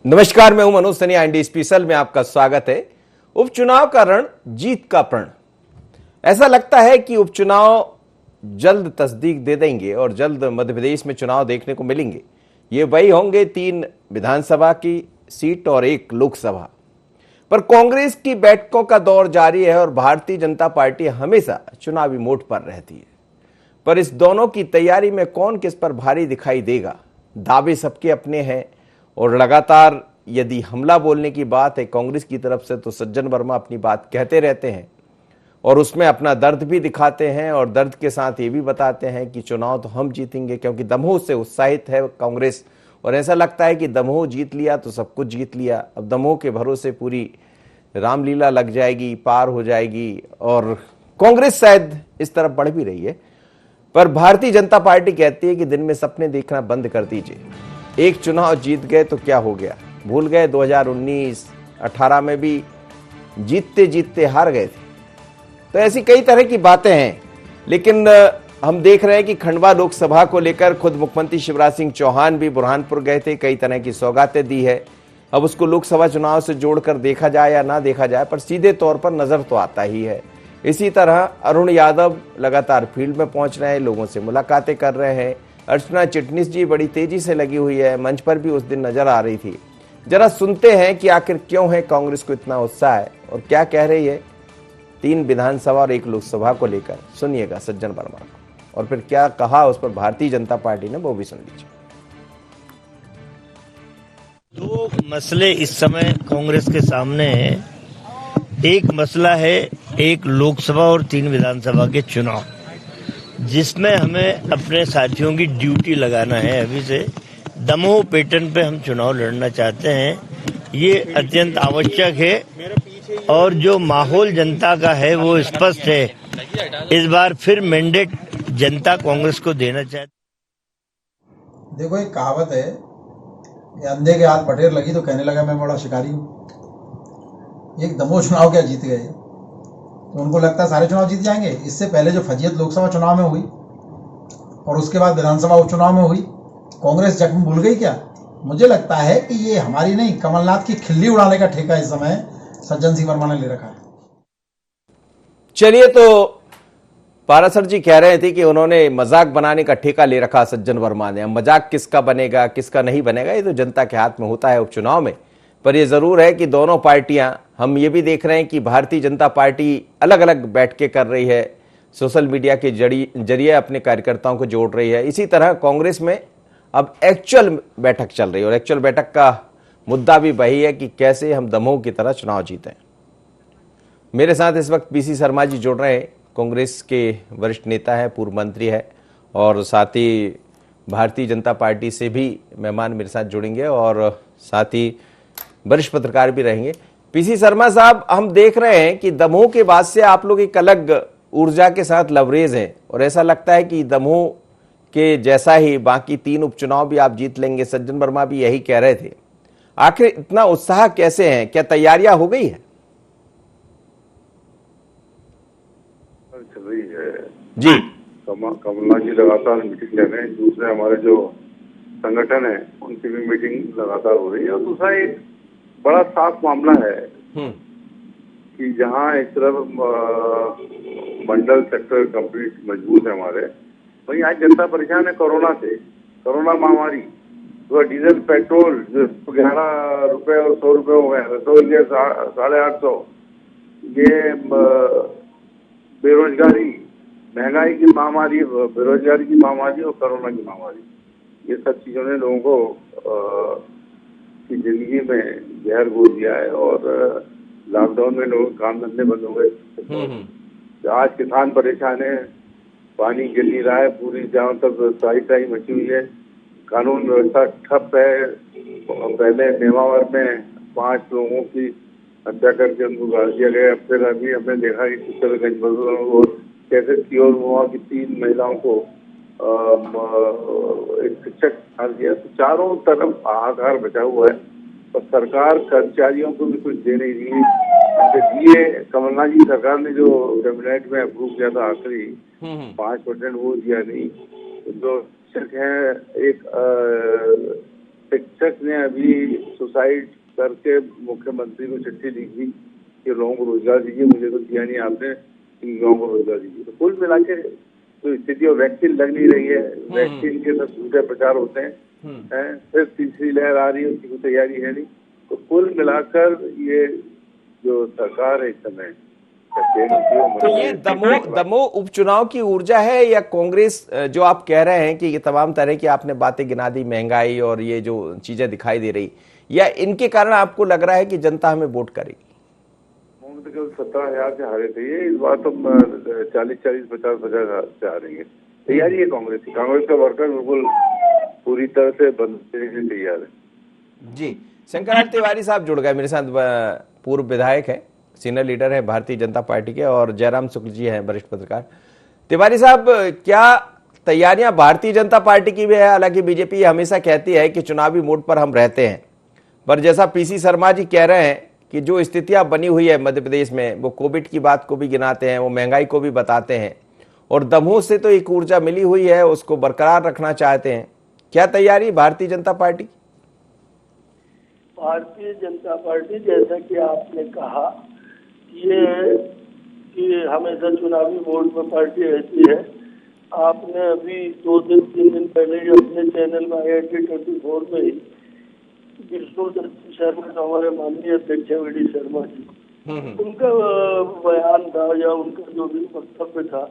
नमस्कार, मैं हूं मनोज सनिया। इंडी स्पेशल में आपका स्वागत है। उपचुनाव का रण, जीत का प्रण। ऐसा लगता है कि उपचुनाव जल्द तस्दीक दे देंगे और जल्द मध्य प्रदेश में चुनाव देखने को मिलेंगे। ये वही होंगे 3 विधानसभा की सीट और 1 लोकसभा। पर कांग्रेस की बैठकों का दौर जारी है और भारतीय जनता पार्टी हमेशा चुनावी मोड पर रहती है। पर इस दोनों की तैयारी में कौन किस पर भारी दिखाई देगा? दावे सबके अपने हैं और लगातार यदि हमला बोलने की बात है कांग्रेस की तरफ से, तो सज्जन वर्मा अपनी बात कहते रहते हैं और उसमें अपना दर्द भी दिखाते हैं और दर्द के साथ ये भी बताते हैं कि चुनाव तो हम जीतेंगे, क्योंकि दमोह से उत्साहित है कांग्रेस। और ऐसा लगता है कि दमोह जीत लिया तो सब कुछ जीत लिया। अब दमोह के भरोसे पूरी रामलीला लग जाएगी, पार हो जाएगी और कांग्रेस शायद इस तरफ बढ़ भी रही है। पर भारतीय जनता पार्टी कहती है कि दिन में सपने देखना बंद कर दीजिए। एक चुनाव जीत गए तो क्या हो गया? भूल गए 2019, 18 में भी जीतते जीतते हार गए थे। तो ऐसी कई तरह की बातें हैं। लेकिन हम देख रहे हैं कि खंडवा लोकसभा को लेकर खुद मुख्यमंत्री शिवराज सिंह चौहान भी बुरहानपुर गए थे, कई तरह की सौगातें दी है। अब उसको लोकसभा चुनाव से जोड़कर देखा जाए या ना देखा जाए, पर सीधे तौर पर नजर तो आता ही है। इसी तरह अरुण यादव लगातार फील्ड में पहुंच रहे हैं, लोगों से मुलाकातें कर रहे हैं। अर्चना चिटनिस जी बड़ी तेजी से लगी हुई है, मंच पर भी उस दिन नजर आ रही थी। जरा सुनते हैं कि आखिर क्यों है कांग्रेस को इतना उत्साह है और क्या कह रही है 3 विधानसभा और 1 लोकसभा को लेकर। सुनिएगा सज्जन वर्मा को, और फिर क्या कहा उस पर भारतीय जनता पार्टी ने, वो भी सुन लीजिए। 2 मसले इस समय कांग्रेस के सामने हैं। एक मसला है 1 लोकसभा और 3 विधानसभा के चुनाव, जिसमें हमें अपने साथियों की ड्यूटी लगाना है। अभी से दमोह पैटर्न पे हम चुनाव लड़ना चाहते हैं, ये अत्यंत आवश्यक है। और जो माहौल जनता का है वो स्पष्ट है। इस बार फिर मैंडेट जनता कांग्रेस को देना चाहती। देखो, एक कहावत है कि अंधे के हाथ बटेर लगी तो कहने लगा मैं बड़ा शिकारी हूँ। एक दमोह चुनाव क्या जीत गए तो उनको लगता है सारे चुनाव जीत जाएंगे। इससे पहले जो फजीयत लोकसभा चुनाव में हुई और उसके बाद विधानसभा उपचुनाव में हुई, कांग्रेस जख्म भूल गई क्या? मुझे लगता है कि ये हमारी नहीं, कमलनाथ की खिल्ली उड़ाने का ठेका इस समय सज्जन सिंह वर्मा ने ले रखा है। चलिए, तो पारासर जी कह रहे थे कि उन्होंने मजाक बनाने का ठेका ले रखा सज्जन वर्मा ने। अब मजाक किसका बनेगा किसका नहीं बनेगा, ये तो जनता के हाथ में होता है उपचुनाव में। पर यह जरूर है कि दोनों पार्टियां, हम ये भी देख रहे हैं कि भारतीय जनता पार्टी अलग अलग बैठकें कर रही है, सोशल मीडिया के जरिए अपने कार्यकर्ताओं को जोड़ रही है। इसी तरह कांग्रेस में अब एक्चुअल बैठक चल रही है और एक्चुअल बैठक का मुद्दा भी वही है कि कैसे हम दमोह की तरह चुनाव जीतें। मेरे साथ इस वक्त पीसी शर्मा जी जुड़ रहे हैं, कांग्रेस के वरिष्ठ नेता है, पूर्व मंत्री है, और साथ ही भारतीय जनता पार्टी से भी मेहमान मेरे साथ जुड़ेंगे और साथ ही वरिष्ठ पत्रकार भी रहेंगे। पीसी शर्मा साहब, हम देख रहे हैं कि दमोह के बाद से आप लोग एक अलग ऊर्जा के साथ लवरेज हैं और ऐसा लगता है कि दमोह के जैसा ही बाकी 3 उपचुनाव भी आप जीत लेंगे। सज्जन वर्मा भी यही कह रहे थे। आखिर इतना उत्साह कैसे है? क्या तैयारियां हो गई है? चल रही है जी। कमलनाथ जी लगातार मीटिंग कर रहे हैं। दूसरे हमारे जो संगठन है उनकी भी मीटिंग लगातार हो रही है। और दूसरा एक बड़ा साफ मामला है कि जहां एक तरफ मंडल सेक्टर कंप्लीट मजबूत है हमारे, वहीं आज जनता परेशान है कोरोना से। कोरोना महामारी, तो डीजल पेट्रोल जो 11 रुपए और 100 रुपए हो गए, रसोई के 850, ये बेरोजगारी, महंगाई की महामारी, बेरोजगारी की महामारी और कोरोना की महामारी, ये सब चीजों ने लोगों को की जिंदगी में जहर घोल दिया है। और लॉकडाउन में लोगों के काम धंधे बंद हो गए। आज किसान परेशान है, पानी गिर नहीं रहा है, पूरी जहाँ तक साई मची हुई है, कानून व्यवस्था ठप है। पहले नेमावर में 5 लोगों की हत्या करके उनको गाड़ दिया गया। फिर अभी हमने देखा कि किशोरगंज और कैसे कियोर हुआ कि 3 महिलाओं को एक शिक्षक मार दिया। तो चारों तरफ हाहाकार बचा हुआ है और सरकार कर्मचारियों को भी कुछ दे नहीं रही है। ये कमलनाथ जी सरकार ने जो कैबिनेट में अप्रूव किया था आखिरी 5% वो दिया नहीं। जो शिक्षक है, एक शिक्षक ने अभी सुसाइड करके मुख्यमंत्री को चिट्ठी लिखी कि लोगों को रोजगार दीजिए, मुझे तो दिया नहीं आपने, इन लोगों को रोजगार दीजिए। तो कुल मिला के तो स्थिति, और वैक्सीन लग नहीं रही है, वैक्सीन के सब झूठे प्रचार होते हैं, फिर तीसरी लहर आ रही है, उसकी कोई तैयारी है नहीं। तो कुल मिलाकर ये जो सरकार है इस समय, तो ये दमोह उपचुनाव की ऊर्जा है या कांग्रेस, जो आप कह रहे हैं कि ये तमाम तरह की आपने बातें गिना दी, महंगाई और ये जो चीजें दिखाई दे रही, या इनके कारण आपको लग रहा है कि जनता हमें वोट करेगी? 17,000 से हारे थे ये, इस बार तो 40-40, 50-50 से हारेंगे। तैयारी है कांग्रेस की, कांग्रेस का वर्कर बिल्कुल पूरी तरह से बनने के लिए तैयार है। जी, शंकर तिवारी साहब जुड़ गए मेरे साथ, पूर्व विधायक है, सीनियर लीडर है भारतीय जनता पार्टी के, और जयराम शुक्ल जी हैं वरिष्ठ पत्रकार। तिवारी साहब, क्या तैयारियां भारतीय जनता पार्टी की भी है? हालांकि बीजेपी हमेशा कहती है कि चुनावी मोड पर हम रहते हैं, पर जैसा पीसी शर्मा जी कह रहे हैं कि जो स्थितियां बनी हुई है मध्य प्रदेश में, वो कोविड की बात को भी गिनाते हैं, वो महंगाई को भी बताते हैं, और दमोह से तो एक ऊर्जा मिली हुई है, उसको बरकरार रखना चाहते हैं। क्या तैयारी भारतीय जनता पार्टी? भारतीय जनता पार्टी, जैसा कि आपने कहा, ये कि हमेशा चुनावी मोड में पार्टी रहती है। आपने अभी 2-3 दिन पहले ही अपने चैनल में IIT 24 में ही विष्णुदत्त शर्मा, हमारे माननीय अध्यक्ष वीडी शर्मा जी, उनका बयान था या उनका जो भी वक्तव्य था,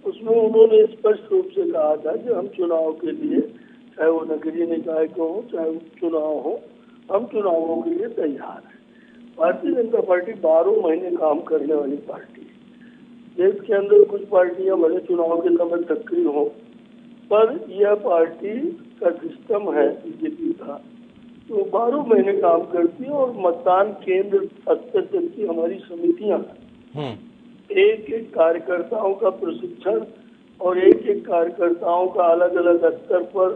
उसमें उन्होंने स्पष्ट रूप से कहा था कि हम चुनाव के लिए, चाहे वो नगरीय निकाय को हो, चाहे चुनाव हो, हम चुनावों के लिए तैयार हैं। भारतीय जनता पार्टी 12 महीने काम करने वाली पार्टी है। देश के अंदर कुछ पार्टियां भले चुनाव के समय सक्रिय हो, पर यह पार्टी का सिस्टम है बीजेपी का, तो 12 महीने काम करती है। और मतदान केंद्र स्तर तक की हमारी समितियां, एक एक कार्यकर्ताओं का प्रशिक्षण और एक एक कार्यकर्ताओं का अलग अलग स्तर पर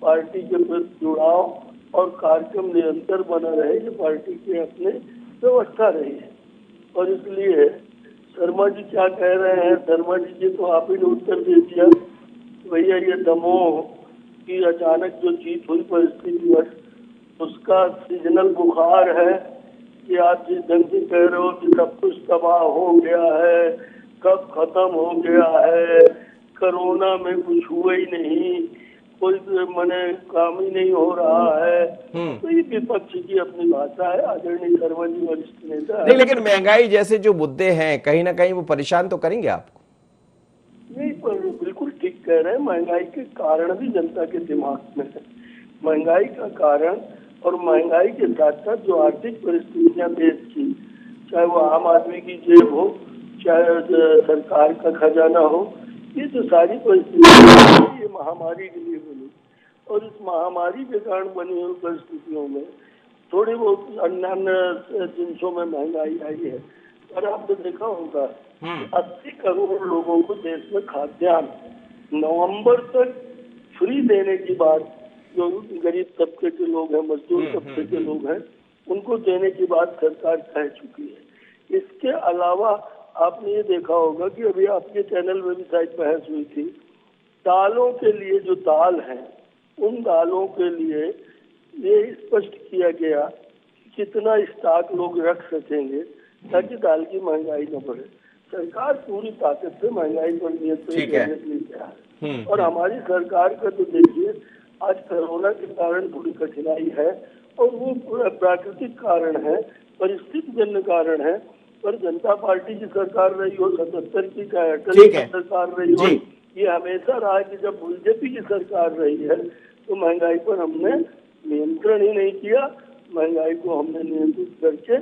पार्टी के प्रति जुड़ाव और कार्यक्रम निरंतर बना रहे, ये पार्टी की अपने व्यवस्था रही है। और इसलिए शर्मा जी क्या कह रहे हैं, शर्मा जी तो आप ही ने उत्तर दे दिया। भैया, ये दमोह की अचानक जो जीत हुई परिस्थितिवश, उसका सीजनल बुखार है कि आप जिस ढंग से कह रहे हो कि सब कुछ तबाह हो गया है, कब खत्म हो गया है, कोरोना में कुछ हुआ ही नहीं, कोई मने काम ही नहीं हो रहा है, तो ये विपक्ष की अपनी भाषा है। आदरणीय शर्मा जी वरिष्ठ नेता नहीं, लेकिन महंगाई जैसे जो मुद्दे हैं, कहीं ना कहीं वो परेशान तो करेंगे आपको? नहीं, पर बिल्कुल ठीक कह रहे हैं। महंगाई के कारण भी जनता के दिमाग में है। महंगाई का कारण और महंगाई के साथ साथ जो आर्थिक परिस्थितियां देश की, चाहे वो आम आदमी की जेब हो, चाहे सरकार का खजाना हो, ये जो सारी परिस्थितियां ये महामारी के लिए बनी, और इस महामारी के कारण बनी हुई परिस्थितियों में थोड़ी बहुत अन्य जिनसों में महंगाई आई है। पर आपने देखा होगा 80 करोड़ लोगों को देश में खाद्यान्न नवंबर तक फ्री देने की बात, जो गरीब तबके के लोग हैं, मजदूर तबके के लोग हैं, उनको देने की बात सरकार कह चुकी है। इसके अलावा आपने ये देखा होगा कि अभी आपके चैनल में भी शायद बहस हुई थी, दालों के लिए जो दाल है, उन दालों के लिए ये स्पष्ट किया गया कि कितना स्टॉक लोग रख सकेंगे ताकि दाल की महंगाई न बढ़े। सरकार पूरी ताकत से महंगाई पर नियंत्रण करने के लिए तैयार है। और हमारी सरकार का तो देखिए, आज कोरोना के कारण थोड़ी कठिनाई है, और वो प्राकृतिक कारण है, परिस्थिति जन्य कारण है। पर जनता पार्टी की सरकार रही हो, 77 की अटल की सरकार रही हो, ये हमेशा रहा है कि जब बीजेपी की सरकार रही है तो महंगाई पर हमने नियंत्रण ही नहीं किया, महंगाई को हमने नियंत्रित करके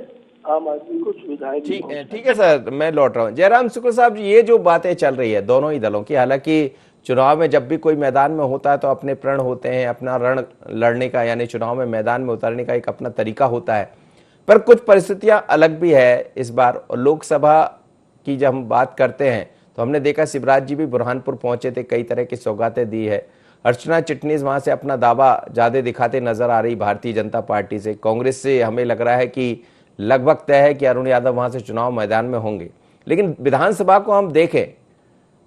आम आदमी को सुविधाएं दी। ठीक है सर, मैं लौट रहा हूँ। जयराम शुक्ल साहब जी, ये जो बातें चल रही है दोनों ही दलों की, हालांकि चुनाव में जब भी कोई मैदान में होता है तो अपने प्रण होते हैं, अपना रण लड़ने का, यानी चुनाव में मैदान में उतरने का एक अपना तरीका होता है, पर कुछ परिस्थितियां अलग भी है इस बार। लोकसभा की जब हम बात करते हैं तो हमने देखा शिवराज जी भी बुरहानपुर पहुंचे थे, कई तरह की सौगातें दी है। अर्चना चिटनीस वहां से अपना दावा ज्यादा दिखाते नजर आ रही भारतीय जनता पार्टी से। कांग्रेस से हमें लग रहा है कि लगभग तय है कि अरुण यादव वहां से चुनाव मैदान में होंगे। लेकिन विधानसभा को हम देखें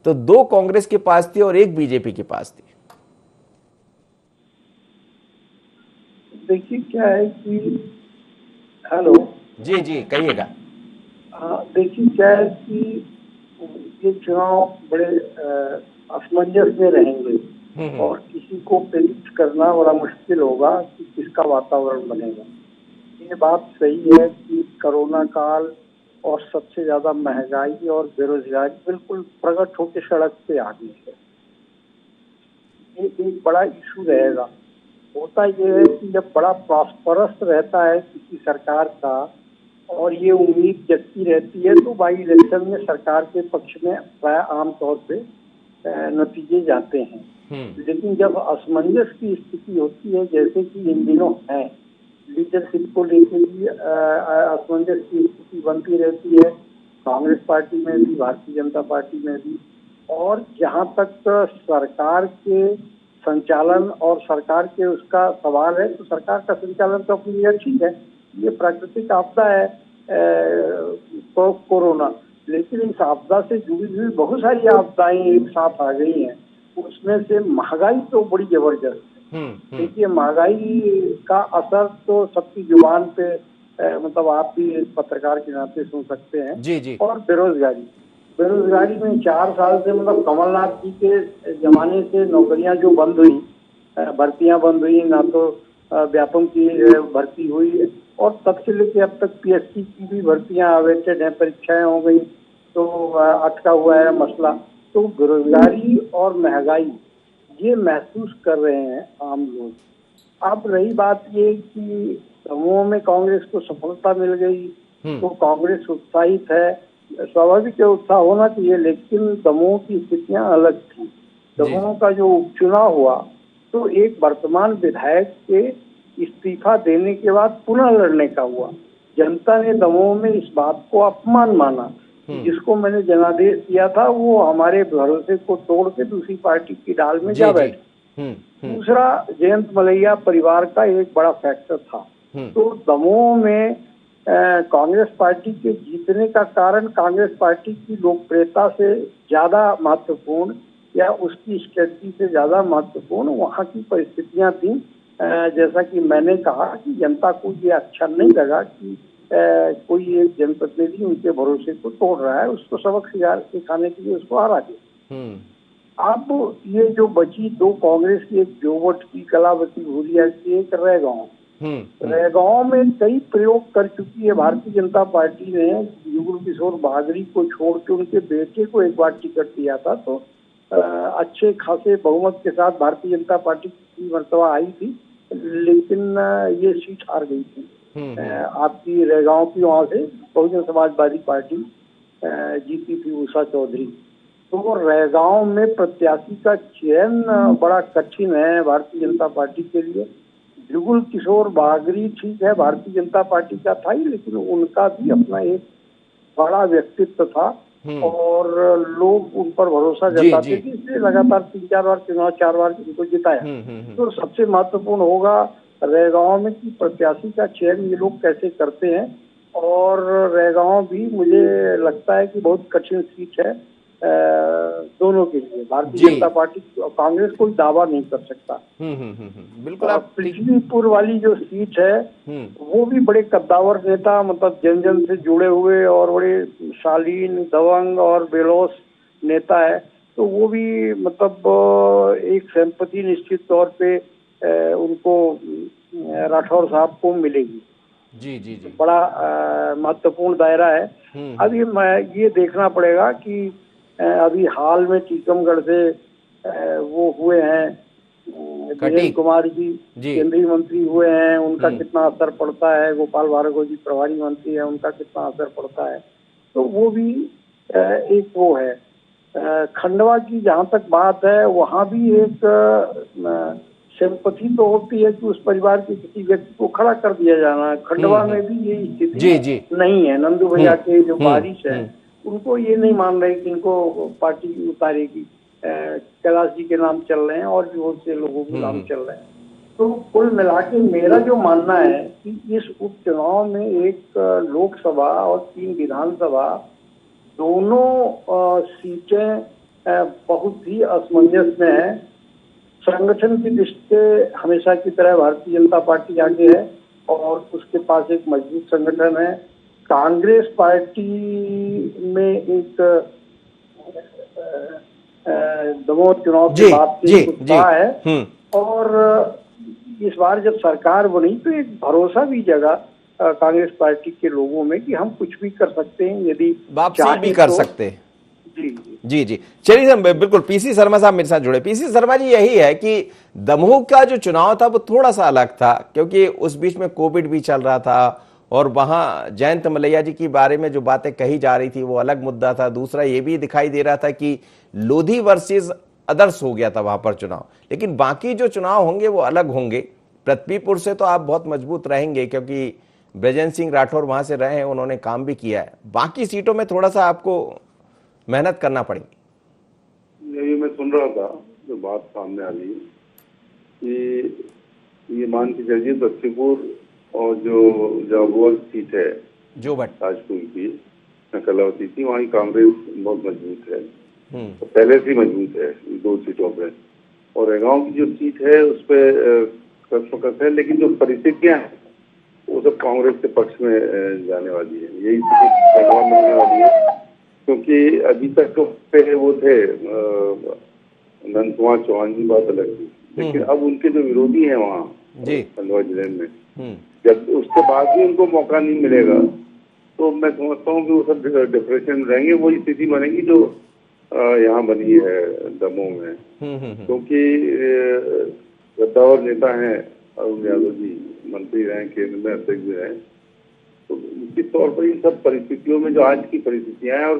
तो 2 कांग्रेस के पास थी और 1 बीजेपी के पास थी। देखिए क्या है कि हेलो, जी जी कहिएगा। देखिए क्या है कि ये चुनाव बड़े असमंजस में रहेंगे और किसी को प्रेरित करना बड़ा मुश्किल होगा कि किसका वातावरण बनेगा। ये बात सही है कि कोरोना काल और सबसे ज्यादा महंगाई और बेरोजगारी बिल्कुल प्रकट होकर सड़क पे आ गई है। ये एक बड़ा इशू रहेगा। होता यह है कि जब बड़ा प्रॉस्परस रहता है किसी सरकार का और ये उम्मीद जगती रहती है तो बाई इलेक्शन में सरकार के पक्ष में प्राय आमतौर पे नतीजे जाते हैं। लेकिन जब असमंजस की स्थिति होती है जैसे कि इन दिनों है, लीडरशिप को लेकर भी असमंजस की स्थिति बनती रहती है, कांग्रेस पार्टी में भी, भारतीय जनता पार्टी में भी। और जहां तक सरकार के संचालन और सरकार के उसका सवाल है तो सरकार का संचालन तो अपनी जगह ठीक है, ये प्राकृतिक आपदा है तो कोरोना, लेकिन इस आपदा से जुड़ी हुई बहुत सारी आपदाएं एक साथ आ गई हैं। उसमें से महंगाई तो बड़ी जबरदस्त है। देखिए महंगाई का असर तो सबकी जुबान पे मतलब आप भी एक पत्रकार के नाते सुन सकते हैं। जी जी। और बेरोजगारी में 4 साल से मतलब कमलनाथ जी के जमाने से नौकरियां जो बंद हुई, भर्तियां बंद हुई, ना तो व्यापम की भर्ती हुई और तब से लेके अब तक पीएससी की भी भर्तियां अवेटेड है, परीक्षाएं हो गई तो अटका हुआ है मसला। तो बेरोजगारी और महंगाई ये महसूस कर रहे हैं आम लोग। अब रही बात ये कि दमोह में कांग्रेस को सफलता मिल गई तो कांग्रेस उत्साहित है, स्वाभाविक है उत्साह होना चाहिए, लेकिन दमोह की स्थितियां अलग थी। दमोह का जो उपचुनाव हुआ तो एक वर्तमान विधायक के इस्तीफा देने के बाद पुनः लड़ने का हुआ। जनता ने दमोह में इस बात को अपमान माना, जिसको मैंने जनादेश दिया था वो हमारे भरोसे को तोड़ के दूसरी पार्टी की डाल में जा बैठे। दूसरा, जयंत मलैया परिवार का एक बड़ा फैक्टर था। तो दमोह में कांग्रेस पार्टी के जीतने का कारण कांग्रेस पार्टी की लोकप्रियता से ज्यादा महत्वपूर्ण या उसकी स्ट्रेटजी से ज्यादा महत्वपूर्ण वहाँ की परिस्थितियां थी। जैसा कि मैंने कहा कि जनता को ये अच्छा नहीं लगा कि कोई एक जनप्रतिनिधि उनके भरोसे को तोड़ रहा है, उसको सबक सिखाने के लिए उसको हरा दिया। अब ये जो बची दो कांग्रेस की, एक जोवट की, कलावती भूरिया की, एक रैगांव में कई प्रयोग कर चुकी है भारतीय जनता पार्टी ने। जुगल किशोर बागरी को छोड़ के उनके बेटे को एक बार टिकट दिया था तो अच्छे खासे बहुमत के साथ भारतीय जनता पार्टी की मर्तबा आई थी, लेकिन ये सीट हार गई थी। आपकी रैगांव की वहां से बहुजन समाजवादी पार्टी जीती थी, उषा चौधरी। तो रैगांव में प्रत्याशी का चयन बड़ा कठिन है भारतीय जनता पार्टी के लिए। जुगल किशोर बागरी ठीक है भारतीय जनता पार्टी का था ही, लेकिन उनका भी अपना एक बड़ा व्यक्तित्व था और लोग उन पर भरोसा जताते थे, इसलिए लगातार 3-4 बार चुनाव, 4 बार उनको जिताया। तो सबसे महत्वपूर्ण होगा रैगांव में कि प्रत्याशी का चयन ये लोग कैसे करते हैं। और रैगांव भी मुझे लगता है कि बहुत कठिन सीट है दोनों के लिए। भारतीय जनता पार्टी और कांग्रेस कोई दावा नहीं कर सकता। बिल्कुल। आप पृथ्वीपुर वाली जो सीट है वो भी बड़े कद्दावर नेता, मतलब जन जन से जुड़े हुए और बड़े शालीन, दबंग और बेलोस नेता है, तो वो भी मतलब एक सिंपैथी निश्चित तौर पे उनको राठौर साहब को मिलेगी। जी जी जी। बड़ा महत्वपूर्ण दायरा है। अब ये देखना पड़ेगा कि अभी हाल में टीकमगढ़ से वो हुए हैं वीरेंद्र कुमार जी केंद्रीय मंत्री हुए हैं, उनका कितना असर पड़ता है। गोपाल भार्गव जी प्रभारी मंत्री है, उनका कितना असर पड़ता है। तो वो भी एक वो है। खंडवा की जहाँ तक बात है वहाँ भी एक सिंपैथी तो होती है कि उस परिवार के किसी व्यक्ति को खड़ा कर दिया जाना है। खंडवा में भी ये स्थिति नहीं है। नंदू भैया के जो बारिश है उनको ये नहीं मान रहे कि इनको पार्टी उतारेगी। कैलाश जी के नाम चल रहे हैं और भी बहुत से लोगों के नाम चल रहे हैं। तो कुल मिला के मेरा जो मानना है कि इस उपचुनाव में एक लोकसभा और 3 विधानसभा दोनों सीटें बहुत ही असमंजस में है। संगठन की दृष्टि से हमेशा की तरह भारतीय जनता पार्टी आगे है और उसके पास एक मजबूत संगठन है। कांग्रेस पार्टी में एक दमोह चुनाव के बाद से एक उत्साह है और इस बार जब सरकार बनी तो एक भरोसा भी जगा कांग्रेस पार्टी के लोगों में कि हम कुछ भी कर सकते हैं यदि वापसी भी कर सकते हैं। जी जी जी, चलिए सर, बिल्कुल। पीसी शर्मा साहब मेरे साथ जुड़े। पीसी शर्मा जी, यही है कि दमोह का जो चुनाव था वो थोड़ा सा अलग था, क्योंकि उस बीच में कोविड भी चल रहा था और वहां जयंत मलैया जी के बारे में जो बातें कही जा रही थी वो अलग मुद्दा था। दूसरा ये भी दिखाई दे रहा था कि लोधी वर्सेस अदर्स हो गया था वहां पर चुनाव। लेकिन बाकी जो चुनाव होंगे वो अलग होंगे। पृथ्वीपुर से तो आप बहुत मजबूत रहेंगे, क्योंकि ब्रजेंद्र सिंह राठौर वहां से रहे हैं, उन्होंने काम भी किया है। बाकी सीटों में थोड़ा सा आपको मेहनत करना पड़ेगी। यही मैं सुन रहा था जो बात सामने आ रही है कि ये मान के चलिए पृथ्वीपुर और जो जाबुआ सीट है जो भट्ट राजपुर की कलावती थी, वहाँ कांग्रेस बहुत मजबूत है, तो पहले से मजबूत है दो सीटों पे। और रेगांव की जो सीट है उस पर कसमकस है, लेकिन जो परिस्थितियां हैं वो सब कांग्रेस के पक्ष में जाने वाली है। यही सीट मिलने वाली है, क्योंकि अभी तक तो पहले वो थे नंद कुमार चौहान की बात अलग थी, लेकिन अब उनके जो विरोधी हैं वहाँ खंडवा जिले में, जब उसके बाद भी उनको मौका नहीं मिलेगा तो मैं समझता हूँ कि वो सब डिप्रेशन में रहेंगे। वही स्थिति बनेगी जो यहाँ बनी है दमोह में, क्योंकि गद्दावर नेता हैं अरुण यादव जी, मंत्री रहे, केंद्र में अध्यक्ष भी रहे, तो निश्चित तौर पर इन सब परिस्थितियों में जो आज की परिस्थितियां हैं, और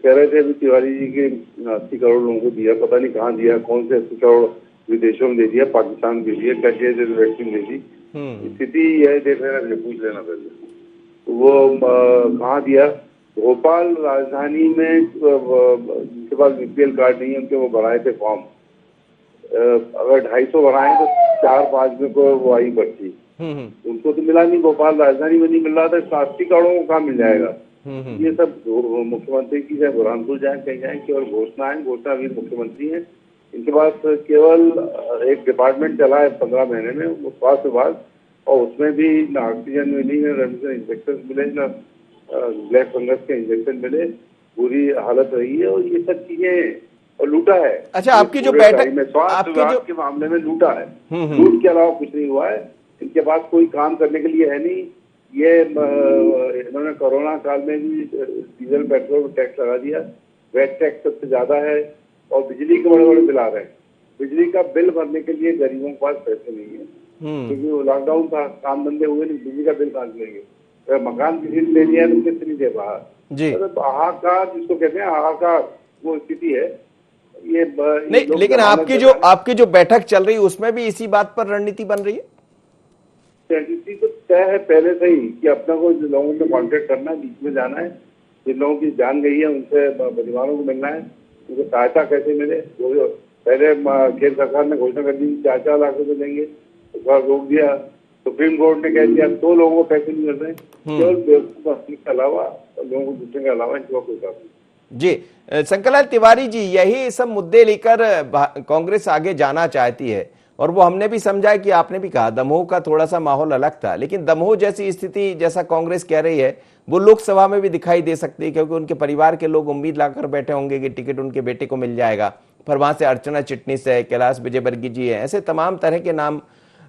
कह रहे थे अभी तिवारी जी के 80 करोड़ लोगों को दिया, पता नहीं कहाँ दिया, कौन से 80 करोड़ विदेशों में दे दिया, पाकिस्तान के लिए कैसे वैक्सीन दे दी। स्थिति यह देख लेना, पूछ लेना पहले वो कहाँ दिया। भोपाल राजधानी में जिनके पास बीपीएल कार्ड नहीं है उनके वो भराए थे फॉर्म, अगर 250 भराए तो 4-5 में को वो आई पर्ची, उनको तो मिला नहीं, भोपाल राजधानी में नहीं मिल रहा था, 80 करोड़ों को कहाँ मिल जाएगा। ये सब मुख्यमंत्री की चाहे बुरहानपुर जाए कहीं जाए, केवल घोषणावीर मुख्यमंत्री हैं। इनके पास केवल एक डिपार्टमेंट चला है 15 महीने में, वो स्वास्थ्य विभाग, और उसमें भी न ऑक्सीजन मिली, न रेमडेसिविर इंजेक्शन मिले, न ब्लैक फंगस के इंजेक्शन मिले, बुरी हालत रही है। और ये सब चीजें और लूटा है। अच्छा, आपकी जो बैठक में स्वास्थ्य विभाग के मामले में लूटा है, लूट के अलावा कुछ नहीं हुआ है। इनके पास कोई काम करने के लिए है नहीं। ये इन्होंने कोरोना काल में भी डीजल पेट्रोल टैक्स लगा दिया, वैट टैक्स सबसे ज्यादा है, और बिजली के बड़े बड़े बिल आ रहे हैं। बिजली का बिल भरने के लिए गरीबों के पास पैसे नहीं है, क्योंकि वो लॉकडाउन था, काम धंधे हुए नहीं, बिजली का बिल कहाँ से लेंगे। अगर मकान किसी ने ले लिया है तो किस्त नहीं दे रहा जी। तो हाहाकार जिसको कहते हैं, हाहाकार वो स्थिति है ये नहीं। लेकिन आपकी जो बैठक चल रही है उसमें भी इसी बात पर रणनीति बन रही है। रणनीति तो तय है पहले से ही कि अपना को लोगों से कांटेक्ट करना है, बीच में जाना है, जिन लोगों की जान गई है उनसे परिवारों को मिलना है, उनको सहायता कैसे मिले। जो पहले केंद्र सरकार ने घोषणा कर दी 4-4 लाख रुपए देंगे, तो रोक दिया। सुप्रीम कोर्ट ने कह दिया 2 लोगों को पैसे नहीं मिल रहे, केवल बेवकूफ के अलावा, लोगों को दूसरे के अलावा इनका कोई काम नहीं। जी, शंकरलाल तिवारी जी, यही सब मुद्दे लेकर कांग्रेस आगे जाना चाहती है, और वो हमने भी समझा कि आपने भी कहा दमोह का थोड़ा सा माहौल अलग था, लेकिन दमोह जैसी स्थिति जैसा कांग्रेस कह रही है वो लोकसभा में भी दिखाई दे सकती है, क्योंकि उनके परिवार के लोग उम्मीद लाकर बैठे होंगे कि टिकट उनके बेटे को मिल जाएगा। पर वहां से अर्चना चिटनिस है, कैलाश विजयवर्गीय जी है, ऐसे तमाम तरह के नाम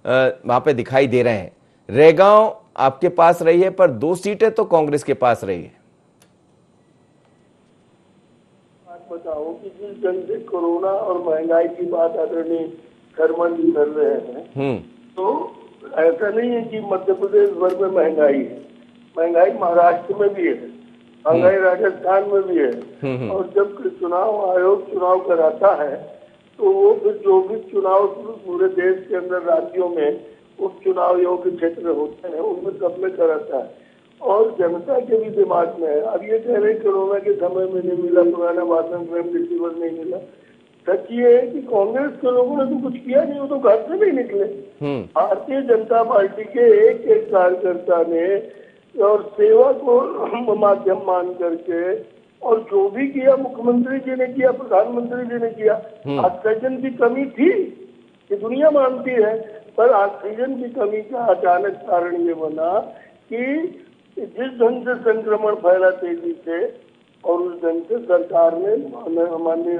वहां पे दिखाई दे रहे हैं। रेगांव आपके पास रही है, पर 2 सीटें तो कांग्रेस के पास रही है। बताओ कि जिस ढंग से कोरोना और महंगाई की बात आदरणीय शर्मा जी कर रहे हैं, तो ऐसा नहीं है कि मध्य प्रदेश भर में महंगाई है। महंगाई महाराष्ट्र में भी है, महंगाई राजस्थान में भी है। और जब चुनाव आयोग चुनाव कराता है तो वो फिर जो भी चुनाव पूरे देश के अंदर राज्यों में उपचुनाव योग्य क्षेत्र होते हैं उनमें सबने कराता है, और जनता के भी दिमाग में है। अब ये कह रहे कोरोना के समय में नहीं मिला, पुराना वासन रेमडेसिविर नहीं मिला। सच ये है कि कांग्रेस के लोगों ने तो कुछ किया नहीं, वो तो घर से नहीं निकले। भारतीय जनता पार्टी के एक एक कार्यकर्ता ने और सेवा को माध्यम मान करके और जो भी किया मुख्यमंत्री जी ने किया, प्रधानमंत्री जी ने किया। ऑक्सीजन की कमी थी, ये दुनिया मानती है, पर ऑक्सीजन की कमी का अचानक कारण ये बना कि जिस ढंग से संक्रमण फैला तेजी से, और उस ढंग से सरकार ने, माननीय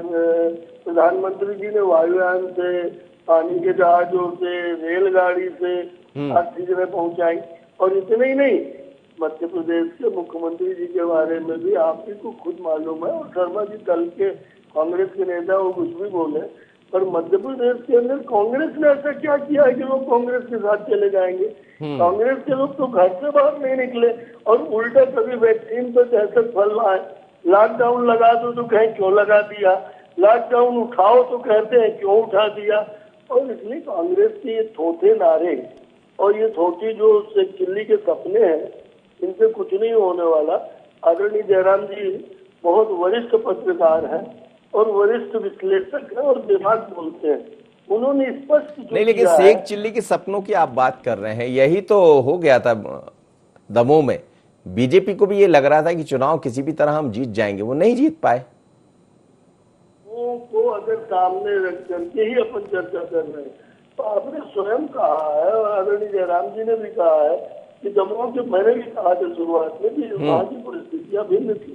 प्रधानमंत्री जी ने वायुयान से, पानी के जहाजों से, रेलगाड़ी से ऑक्सीजन पहुंचाई। और इतने ही नहीं, मध्य प्रदेश के मुख्यमंत्री जी के बारे में भी आप ही को खुद मालूम है, और शर्मा जी कल के कांग्रेस के नेता वो कुछ भी बोले, पर मध्य प्रदेश के अंदर कांग्रेस ने ऐसा क्या किया है कि लोग कांग्रेस के साथ चले जाएंगे? कांग्रेस के लोग तो घर से बाहर नहीं निकले, और उल्टा कभी वैक्सीन पर दहशत फैल रहा है। लॉकडाउन लगा दो तो कहें क्यों लगा दिया, लॉकडाउन उठाओ तो कहते हैं क्यों उठा दिया। और इसलिए कांग्रेस के ये थोथे नारे और ये थोटी जो चिल्ली के सपने हैं, इनसे कुछ नहीं होने वाला। आदरणीय जयराम जी बहुत वरिष्ठ पत्रकार हैं और वरिष्ठ विश्लेषक हैं और दिमाग बोलते हैं, उन्होंने स्पष्ट नहीं, लेकिन शेख चिल्ली के सपनों की आप बात कर रहे हैं, यही तो हो गया था दमोह में। बीजेपी को भी ये लग रहा था कि चुनाव किसी भी तरह हम जीत जाएंगे, वो नहीं जीत पाए। को अगर सामने रख करके ही अपन चर्चा कर रहे हैं, तो आपने स्वयं कहा है और आदरणीय जयराम जी ने भी कहा है कि दमोह के, मैंने भी कहा था शुरुआत में कि वहाँ की परिस्थितियां भिन्न थी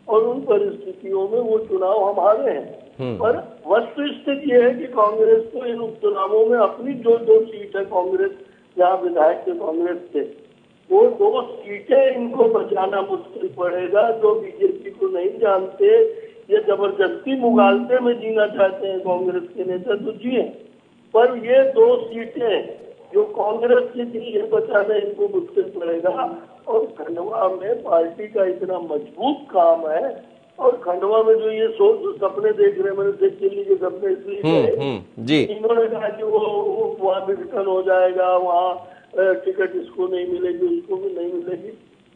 और उन परिस्थितियों में वो चुनाव हम हारे हैं। पर वस्तुस्थिति ये है कि कांग्रेस को इन उपचुनावों में अपनी जो 2 सीट है कांग्रेस, जहाँ विधायक के कांग्रेस थे, वो 2 सीटें इनको बचाना मुश्किल पड़ेगा। जो बीजेपी को नहीं जानते, ये जबरदस्ती मुगालते में जीना चाहते हैं कांग्रेस के नेता, तो जिए, पर ये 2 सीटें जो कांग्रेस की थी, ये बचाना इनको मुश्किल पड़ेगा। और खंडवा में पार्टी का इतना मजबूत काम है, और खंडवा में जो ये सोच सपने देख रहे हैं, मैंने शेख चिल्ली के सपने इसलिए जी, इन्होंने कहा कि वो वहाँ विघटन हो जाएगा, वहाँ टिकट इसको नहीं मिलेगी, उसको भी नहीं मिलेगी।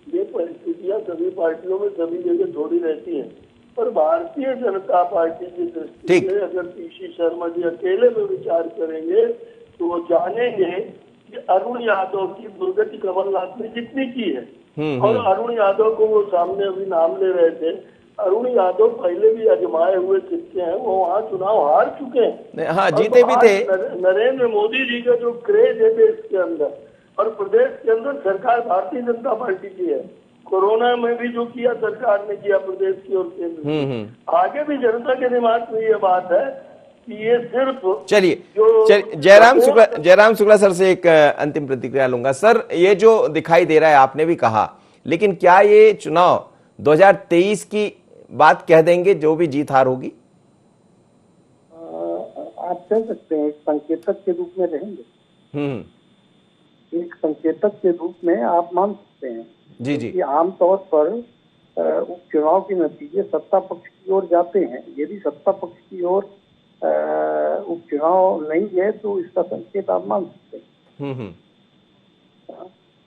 ये परिस्थितियां सभी पार्टियों में सभी जगह थोड़ी रहती हैं, पर भारतीय जनता पार्टी की दृष्टि से अगर पीसी शर्मा जी अकेले में विचार करेंगे तो वो जानेंगे कि अरुण यादव की दुर्गति कमलनाथ ने कितनी की है। और अरुण यादव को वो सामने अभी नाम ले रहे थे, अरुण यादव पहले भी आजमाए हुए सिक्के हैं, वो वहाँ चुनाव हार चुके हैं। हाँ, जीते भी थे। नरेंद्र मोदी जी का जो क्रेज है देश के अंदर, और प्रदेश के अंदर सरकार भारतीय जनता पार्टी की है। कोरोना में भी जो किया सरकार ने किया प्रदेश की और केंद्र। आगे भी जनता के दिमाग में ये बात है कि ये सिर्फ, चलिए जयराम शुक्ला सर से एक अंतिम प्रतिक्रिया लूंगा। सर, ये जो दिखाई दे रहा है, आपने भी कहा, लेकिन क्या ये चुनाव 2023 की बात कह देंगे जो भी जीत हार होगी? आप कह सकते हैं, एक संकेतक के रूप में रहेंगे। एक संकेतक के रूप में आप मान सकते हैं जी जी, कि आमतौर पर उपचुनाव के नतीजे सत्ता पक्ष की ओर जाते हैं। यदि सत्ता पक्ष की ओर उपचुनाव नहीं है तो इसका संकेत आप मान सकते हैं।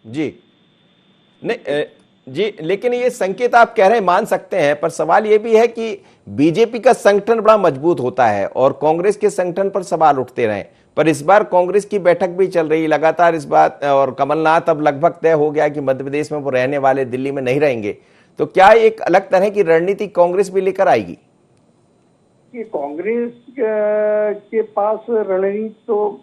जी नहीं जी, लेकिन ये संकेत आप कह रहे हैं मान सकते हैं, पर सवाल ये भी है कि बीजेपी का संगठन बड़ा मजबूत होता है और कांग्रेस के संगठन पर सवाल उठते रहे। पर इस बार कांग्रेस की बैठक भी चल रही लगातार इस बात, और कमलनाथ अब लगभग तय हो गया कि मध्य प्रदेश में वो रहने वाले, दिल्ली में नहीं रहेंगे। तो क्या एक अलग तरह की रणनीति कांग्रेस भी लेकर आएगी? कि कांग्रेस के पास रणनीति तो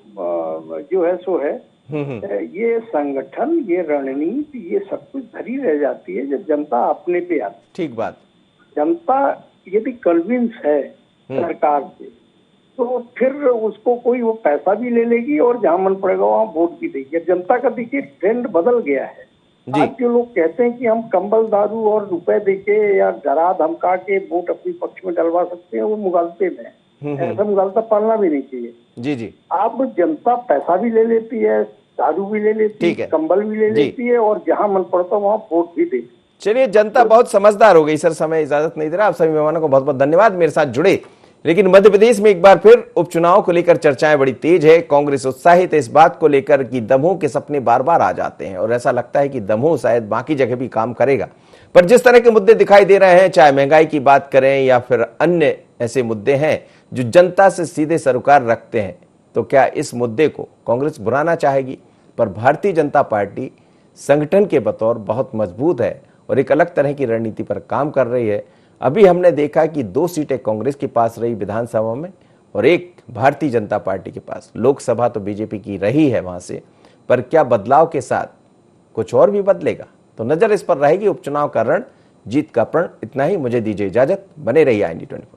जो है सो है, ये संगठन, ये रणनीति, ये सब कुछ धरी रह जाती है जब जनता अपने पे आती। ठीक बात। जनता यदि कन्विंस है सरकार से, तो फिर उसको कोई वो पैसा भी ले लेगी और जहां मन पड़ेगा वहां वोट भी देगी। जनता का देखिए ट्रेंड बदल गया है। आज जो लोग कहते हैं कि हम कंबल, दारू और रुपए देके या डरा धमका के वोट अपने पक्ष में डलवा सकते हैं, वो मुगालते में। ऐसा मुगालता पालना भी नहीं चाहिए। जी जी, अब जनता पैसा भी ले लेती है, दारू भी ले लेती है, कंबल भी ले लेती है, और जहां मन पड़ता वहां वोट भी देती है। चलिए, जनता बहुत समझदार हो गई। सर, समय इजाजत नहीं दे रहा। आप सभी मेहमानों को बहुत बहुत धन्यवाद मेरे साथ जुड़े। लेकिन मध्य प्रदेश में एक बार फिर उपचुनाव को लेकर चर्चाएं बड़ी तेज है। कांग्रेस उत्साहित है इस बात को लेकर कि दमोह के सपने बार बार आ जाते हैं और ऐसा लगता है कि दमोह शायद बाकी जगह भी काम करेगा। पर जिस तरह के मुद्दे दिखाई दे रहे हैं, चाहे महंगाई की बात करें या फिर अन्य ऐसे मुद्दे हैं जो जनता से सीधे सरोकार रखते हैं, तो क्या इस मुद्दे को कांग्रेस भुनाना चाहेगी? पर भारतीय जनता पार्टी संगठन के बतौर बहुत मजबूत है और एक अलग तरह की रणनीति पर काम कर रही है। अभी हमने देखा कि 2 सीटें कांग्रेस के पास रही विधानसभा में और एक भारतीय जनता पार्टी के पास। लोकसभा तो बीजेपी की रही है वहां से, पर क्या बदलाव के साथ कुछ और भी बदलेगा? तो नजर इस पर रहेगी उपचुनाव का रण, जीत का प्रण। इतना ही, मुझे दीजिए इजाजत, बने रहिए IND24।